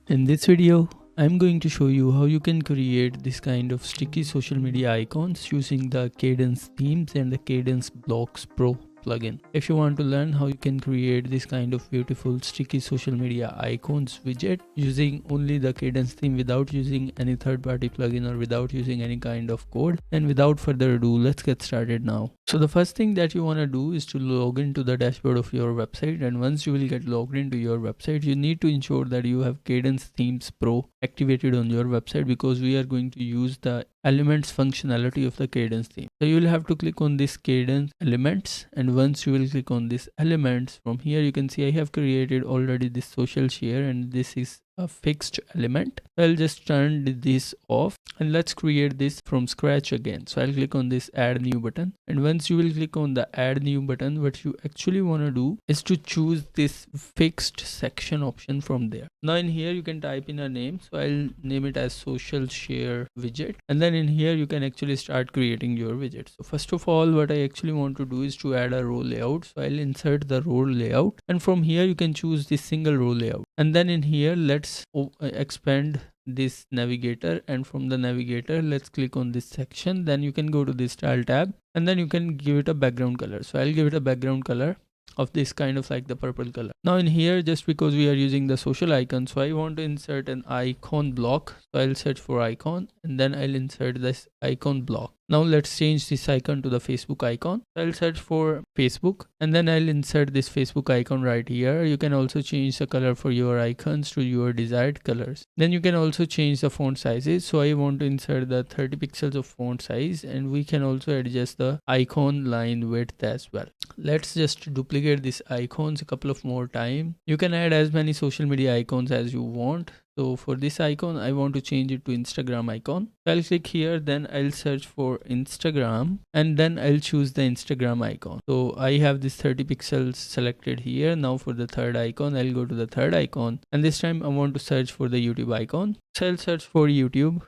In this video, I'm going to show you how you can create this kind of sticky social media icons using the Kadence themes and the Kadence Blocks Pro plugin. If you want to learn how you can create this kind of beautiful sticky social media icons widget using only the Kadence theme without using any third-party plugin or without using any kind of code, then without further ado, let's get started now. So the first thing that you want to do is to log into the dashboard of your website, and once you will get logged into your website, you need to ensure that you have Kadence Themes Pro activated on your website, because we are going to use the elements functionality of the Kadence theme. So you will have to click on this Kadence elements, and once you will click on this elements, from here you can see I have created already this social share, and this is a fixed element. I'll just turn this off and let's create this from scratch again. So I'll click on this add new button, and once you will click on the add new button, what you actually want to do is to choose this fixed section option from there. Now in here you can type in a name, so I'll name it as social share widget, and then in here you can actually start creating your widget. So first of all, what I actually want to do is to add a row layout. So I'll insert the row layout, and from here you can choose this single row layout, and then in here let's expand this navigator, and from the navigator let's click on this section. Then you can go to this style tab, and then you can give it a background color. So I'll give it a background color of this kind of like the purple color. Now in here, just because we are using the social icon, so I want to insert an icon block. So I'll search for icon, and then I'll insert this icon block. Now let's change this icon to the Facebook icon. I'll search for Facebook, and then I'll insert this Facebook icon right here. You can also change the color for your icons to your desired colors. Then you can also change the font sizes. So I want to insert the 30 pixels of font size, and we can also adjust the icon line width as well. Let's just duplicate these icons a couple of more times. You can add as many social media icons as you want. So for this icon, I want to change it to Instagram icon. I'll click here, then I'll search for Instagram, and then I'll choose the Instagram icon. So I have this 30 pixels selected here. Now for the third icon, I'll go to the third icon, and this time I want to search for the YouTube icon. So I'll search for YouTube,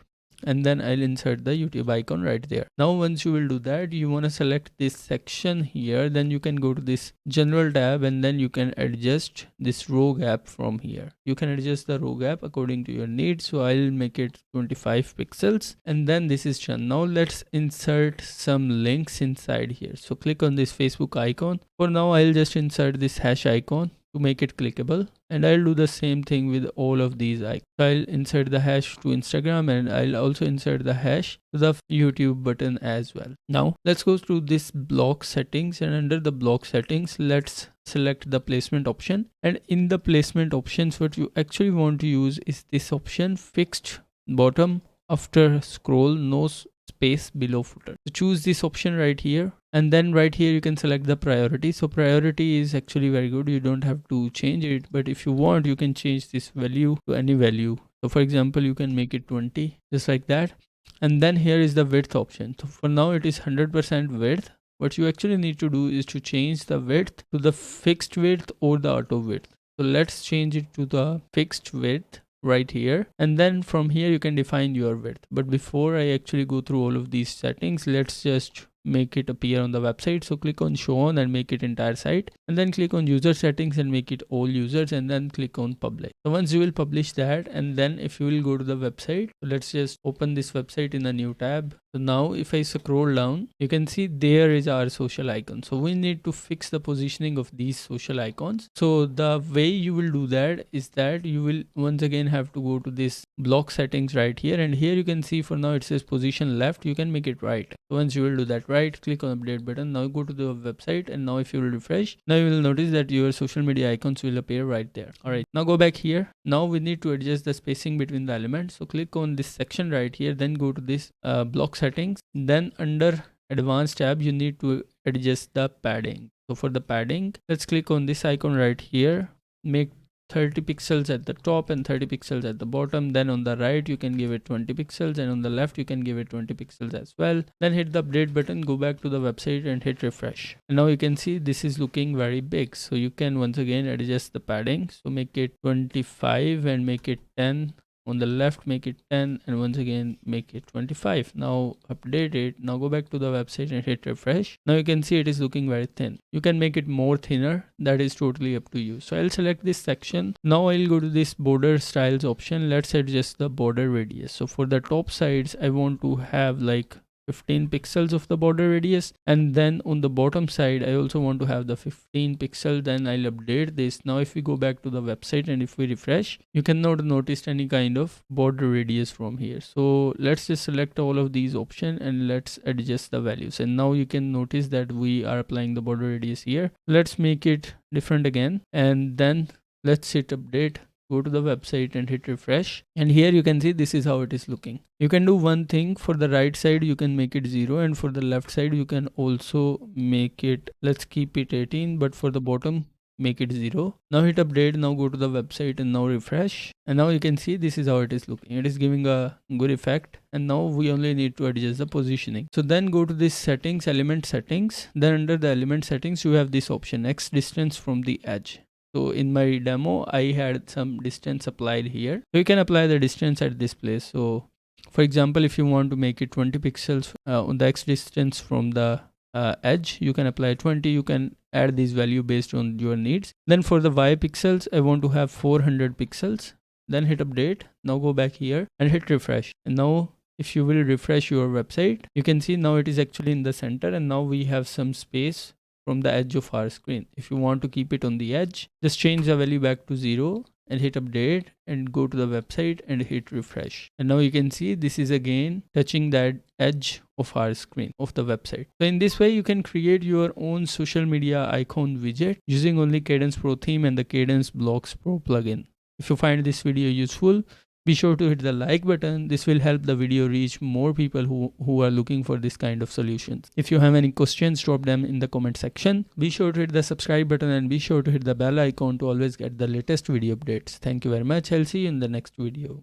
and then I'll insert the YouTube icon right there. Now once you will do that, you want to select this section here, then you can go to this general tab, and then you can adjust this row gap from here. You can adjust the row gap according to your needs. So I'll make it 25 pixels, and then this is done. Now let's insert some links inside here. So click on this Facebook icon. For now, I'll just insert this hash icon to make it clickable, and I'll do the same thing with all of these icons. I'll insert the hash to Instagram, and I'll also insert the hash to the YouTube button as well. Now let's go through this block settings, and under the block settings, let's select the placement option. And in the placement options, what you actually want to use is this option, fixed bottom after scroll, no space below footer. So choose this option right here, and then right here you can select the priority. So priority is actually very good, you don't have to change it, but if you want, you can change this value to any value. So for example, you can make it 20, just like that. And then here is the width option. So for now it is 100% width. What you actually need to do is to change the width to the fixed width or the auto width. So let's change it to the fixed width right here, and then from here you can define your width. But before I actually go through all of these settings, let's just make it appear on the website. So click on show on and make it entire site, and then click on user settings and make it all users, and then click on publish. So once you will publish that, and then if you will go to the website, so let's just open this website in a new tab. So now if I scroll down, you can see there is our social icon. So we need to fix the positioning of these social icons. So the way you will do that is that you will once again have to go to this block settings right here, and here you can see for now it says position left. You can make it right. So once you will do that right, click on update button. Now go to the website, and now if you will refresh, now you will notice that your social media icons will appear right there. All right, now go back here. Now we need to adjust the spacing between the elements. So click on this section right here, then go to this block settings. Then under advanced tab, you need to adjust the padding. So for the padding, let's click on this icon right here, make 30 pixels at the top and 30 pixels at the bottom. Then on the right you can give it 20 pixels, and on the left you can give it 20 pixels as well. Then hit the update button, go back to the website and hit refresh, and now you can see this is looking very big. So you can once again adjust the padding. So make it 25 and make it 10 on the left make it 10, and once again make it 25. Now update it. Now go back to the website and hit refresh. Now you can see it is looking very thin. You can make it more thinner, that is totally up to you. So I'll select this section. Now I'll go to this border styles option. Let's adjust the border radius. So for the top sides I want to have like 15 pixels of the border radius, and then on the bottom side I also want to have the 15 pixel. Then I'll update this. Now if we go back to the website and if we refresh, you cannot notice any kind of border radius from here. So let's just select all of these options and let's adjust the values, and now you can notice that we are applying the border radius here. Let's make it different again, and then let's hit update. Go to the website and hit refresh, and here you can see this is how it is looking. You can do one thing. For the right side you can make it 0, and for the left side you can also make it, let's keep it 18, but for the bottom make it 0. Now hit update. Now go to the website and now refresh, and now you can see this is how it is looking. It is giving a good effect, and now we only need to adjust the positioning. So then go to this settings, element settings. Then under the element settings you have this option, X distance from the edge. So in my demo I had some distance applied here, so you can apply the distance at this place. So for example, if you want to make it 20 pixels on the X distance from the edge, you can apply 20. You can add this value based on your needs. Then for the Y pixels I want to have 400 pixels. Then hit update. Now go back here and hit refresh, and now if you will refresh your website, you can see now it is actually in the center, and now we have some space from the edge of our screen. If you want to keep it on the edge, just change the value back to 0 and hit update and go to the website and hit refresh, and now you can see this is again touching that edge of our screen of the website. So in this way you can create your own social media icon widget using only Kadence Pro theme and the Kadence Blocks Pro plugin. If you find this video useful, be sure to hit the like button. This will help the video reach more people who are looking for this kind of solutions. If you have any questions, drop them in the comment section. Be sure to hit the subscribe button and be sure to hit the bell icon to always get the latest video updates. Thank you very much. I'll see you in the next video.